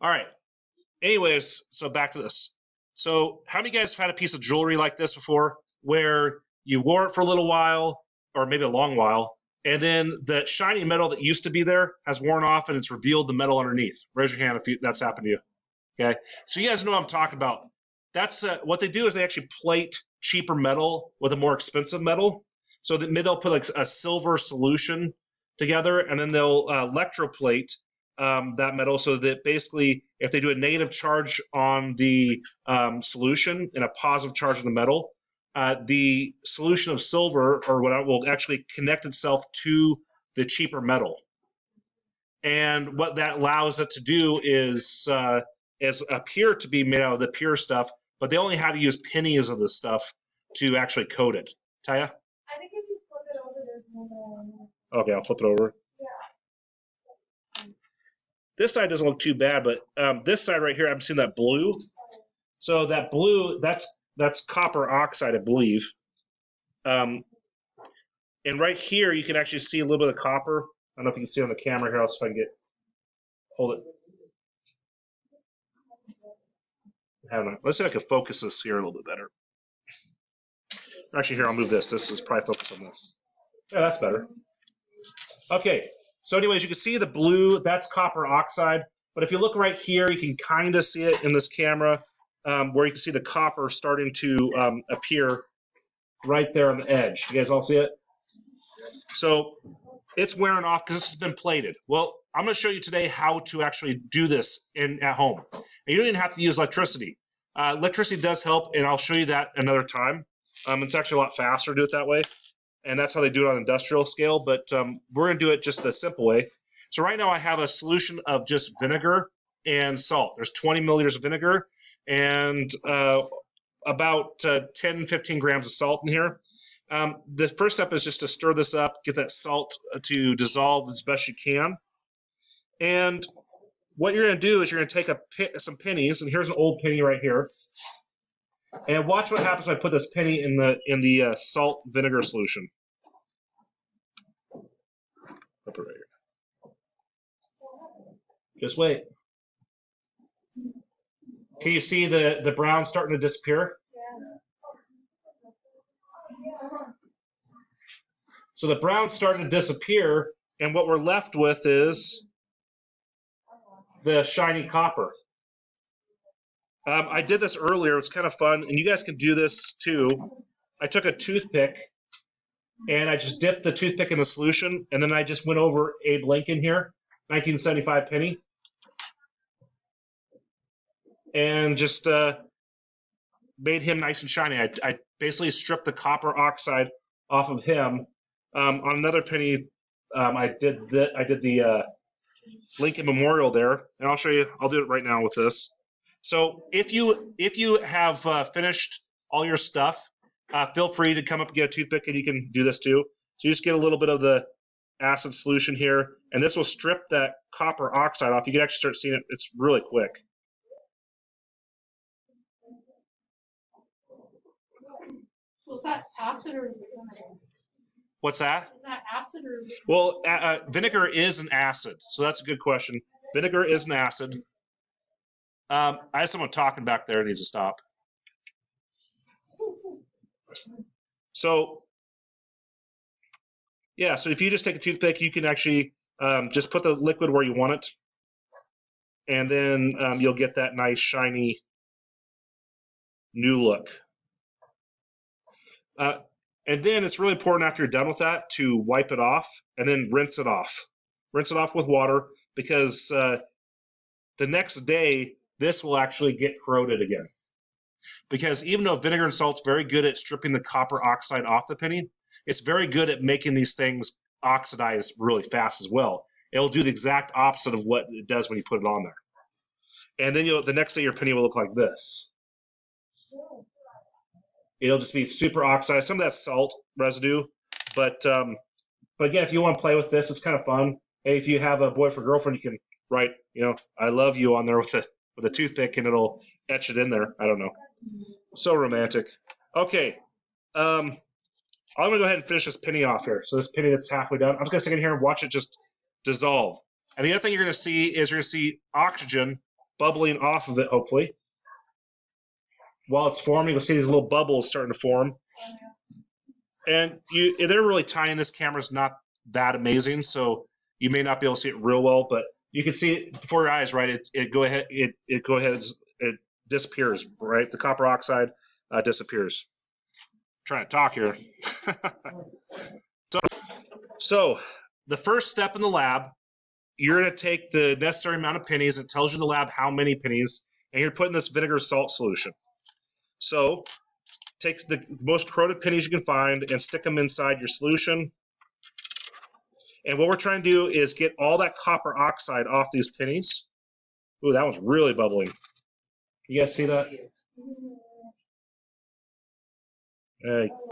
All right. Anyways, so back to this. So how many of you guys have had a piece of jewelry like this before where you wore it for a little while or maybe a long while, and then the shiny metal that used to be there has worn off and it's revealed the metal underneath? Raise your hand if that's happened to you. Okay. So you guys know what I'm talking about. That's what they do is they actually plate cheaper metal with a more expensive metal. So that they'll put like a silver solution together, and then they'll electroplate that metal so that basically if they do a negative charge on the solution and a positive charge on the metal, the solution of silver or whatever will actually connect itself to the cheaper metal. And what that allows it to do is appear to be made out of the pure stuff, but they only had to use pennies of this stuff to actually coat it. Taya? I think if you flip it over, there's no. Okay, I'll flip it over. Yeah. This side doesn't look too bad, but this side right here, I'm seeing that blue. So that blue, that's copper oxide, I believe. And right here, you can actually see a little bit of copper. I don't know if you can see it on the camera here. I'll see if I can hold it. Let's see if I can focus this here a little bit better. Actually, here, I'll move this. This is probably focused on this. Yeah, that's better. Okay, so anyways, you can see the blue, that's copper oxide. But if you look right here, you can kind of see it in this camera where you can see the copper starting to appear right there on the edge. You guys all see it? So it's wearing off because this has been plated. Well, I'm going to show you today how to actually do this at home. And you don't even have to use electricity. Electricity does help, and I'll show you that another time. It's actually a lot faster to do it that way. And that's how they do it on industrial scale, but we're going to do it just the simple way. So right now I have a solution of just vinegar and salt. There's 20 milliliters of vinegar and about 10, 15 grams of salt in here. The first step is just to stir this up, get that salt to dissolve as best you can. And what you're going to do is you're going to take some pennies, and here's an old penny right here. And watch what happens when I put this penny in the salt vinegar solution. Up right here. Just wait. Can you see the brown starting to disappear? So the brown's starting to disappear, and what we're left with is the shiny copper. I did this earlier. It's kind of fun, and you guys can do this too. I took a toothpick, and I just dipped the toothpick in the solution, and then I just went over Abe Lincoln here, 1975 penny, and just made him nice and shiny. I basically stripped the copper oxide off of him. On another penny, I did the Lincoln Memorial there, and I'll show you. I'll do it right now with this. So if you have finished all your stuff, feel free to come up and get a toothpick, and you can do this too. So you just get a little bit of the acid solution here, and this will strip that copper oxide off. You can actually start seeing it. It's really quick. So is that acid or is it vinegar? What's that? Is that acid or is it? Well, vinegar is an acid, so that's a good question. Vinegar is an acid. I have someone talking back there. It needs to stop. So, yeah, so if you just take a toothpick, you can actually just put the liquid where you want it, and then you'll get that nice, shiny, new look. And then it's really important after you're done with that to wipe it off and then rinse it off. Rinse it off with water because the next day, this will actually get corroded again. Because even though vinegar and salt's very good at stripping the copper oxide off the penny, it's very good at making these things oxidize really fast as well. It'll do the exact opposite of what it does when you put it on there. And then the next day your penny will look like this. It'll just be super oxidized. Some of that salt residue, but again, if you want to play with this, it's kind of fun. Hey, if you have a boyfriend or girlfriend, you can write, I love you on there with a toothpick, and it'll etch it in there. I don't know. So romantic. Okay. I'm going to go ahead and finish this penny off here. So this penny that's halfway done, I'm just going to stick in here and watch it just dissolve. And the other thing you're going to see is you're going to see oxygen bubbling off of it, hopefully. While it's forming, you'll see these little bubbles starting to form. And they're really tiny. This camera's not that amazing, so you may not be able to see it real well, but you can see it before your eyes, right? It disappears, right? The copper oxide disappears. I'm trying to talk here. So the first step in the lab, you're going to take the necessary amount of pennies. It tells you in the lab how many pennies, and you're putting this vinegar salt solution. So take the most corroded pennies you can find and stick them inside your solution. And what we're trying to do is get all that copper oxide off these pennies. Ooh, that one's really bubbling. You guys see that?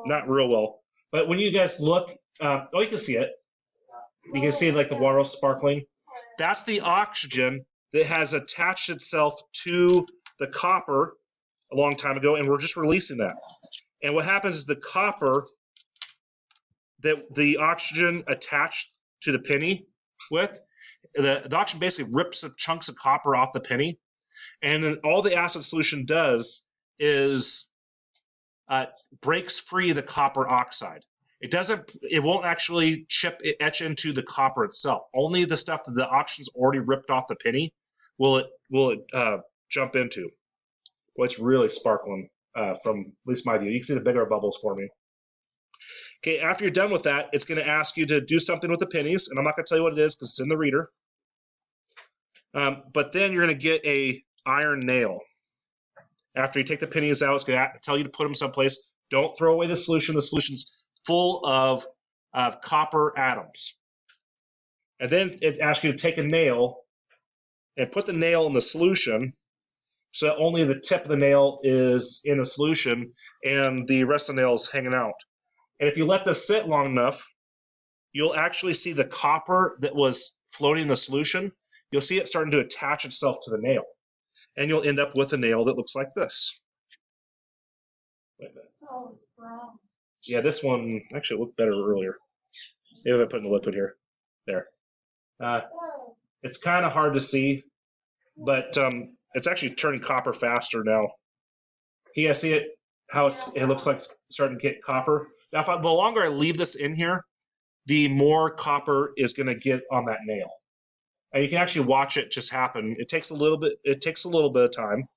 Not real well. But when you guys look, oh, you can see it. You can see like the water sparkling. That's the oxygen that has attached itself to the copper a long time ago, and we're just releasing that. And what happens is the copper that the oxygen attached to the penny with, the oxygen basically rips the chunks of copper off the penny, and then all the acid solution does is breaks free the copper oxide. It won't actually etch into the copper itself. Only the stuff that the oxygen's already ripped off the penny will it jump into. Well, it's really sparkling from at least my view. You can see the bigger bubbles forming. Okay, after you're done with that, it's going to ask you to do something with the pennies, and I'm not going to tell you what it is because it's in the reader. But then you're going to get a iron nail. After you take the pennies out, it's going to tell you to put them someplace. Don't throw away the solution. The solution's full of copper atoms. And then it asks you to take a nail and put the nail in the solution so that only the tip of the nail is in the solution and the rest of the nail is hanging out. And if you let this sit long enough, you'll actually see the copper that was floating in the solution. You'll see it starting to attach itself to the nail. And you'll end up with a nail that looks like this. Wait a minute. Oh, brown. Yeah, this one actually looked better earlier. Maybe if I put in the liquid here. There. It's kind of hard to see, but it's actually turning copper faster now. You guys see it? How it looks like it's starting to get copper. Now, the longer I leave this in here, the more copper is going to get on that nail. And you can actually watch it just happen. It takes a little bit. It takes a little bit of time,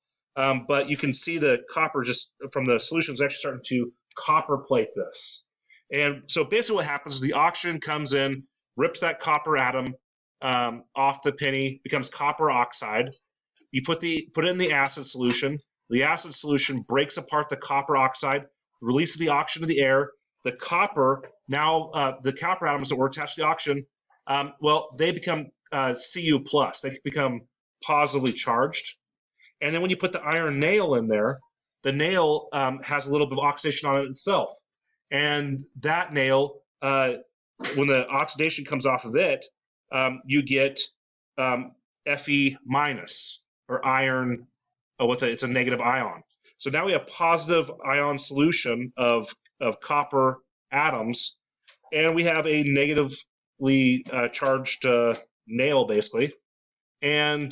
but you can see the copper just from the solution is actually starting to copper plate this. And so basically, what happens is the oxygen comes in, rips that copper atom off the penny, becomes copper oxide. You put it in the acid solution. The acid solution breaks apart the copper oxide, releases the oxygen to the air. The copper the copper atoms that were attached to the oxygen, they become Cu+. They become positively charged. And then when you put the iron nail in there, the nail has a little bit of oxidation on it itself. And that nail, when the oxidation comes off of it, you get Fe minus, or iron, it's a negative ion. So now we have positive ion solution of copper atoms, and we have a negatively charged nail, basically. And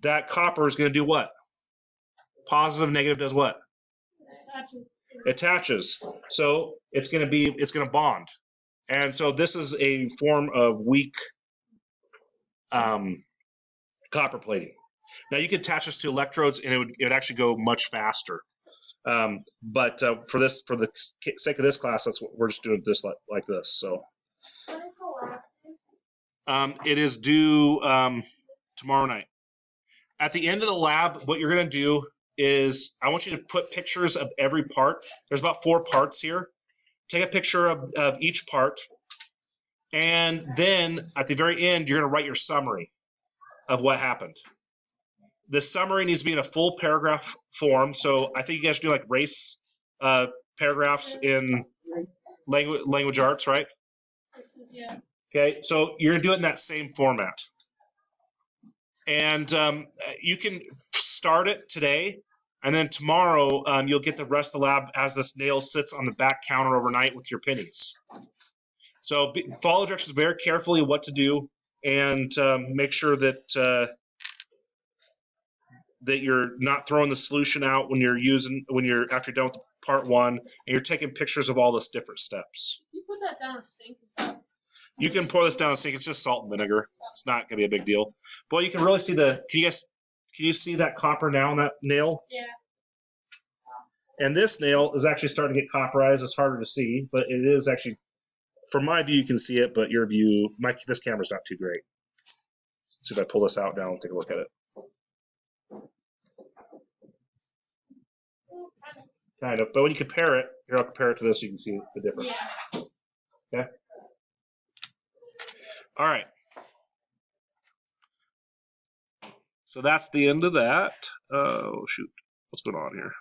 that copper is going to do what? Positive, negative does what? It attaches. So it's going to bond. And so this is a form of weak copper plating. Now you could attach this to electrodes, and it would actually go much faster. But for the sake of this class, that's what we're just doing this like this. So it is due tomorrow night. At the end of the lab, what you're going to do is I want you to put pictures of every part. There's about 4 parts here. Take a picture of each part, and then at the very end, you're going to write your summary of what happened. The summary needs to be in a full paragraph form. So I think you guys do like race paragraphs in language arts, right? Yeah. Okay, so you're going to do it in that same format. And you can start it today, and then tomorrow you'll get the rest of the lab as this nail sits on the back counter overnight with your pennies. So follow directions very carefully what to do, and make sure that that you're not throwing the solution out when you're after you're done with part one, and you're taking pictures of all those different steps. You put that down a sink. You can pour this down the sink. It's just salt and vinegar. It's not going to be a big deal. But you can really see can you see that copper now on that nail? Yeah. And this nail is actually starting to get copperized. It's harder to see, but it is actually, from my view, you can see it, but your view, this camera's not too great. Let's see if I pull this out now and take a look at it. Kind of, but when you compare it, here I'll compare it to this so you can see the difference. Yeah. Okay. All right. So that's the end of that. Oh, shoot. What's going on here?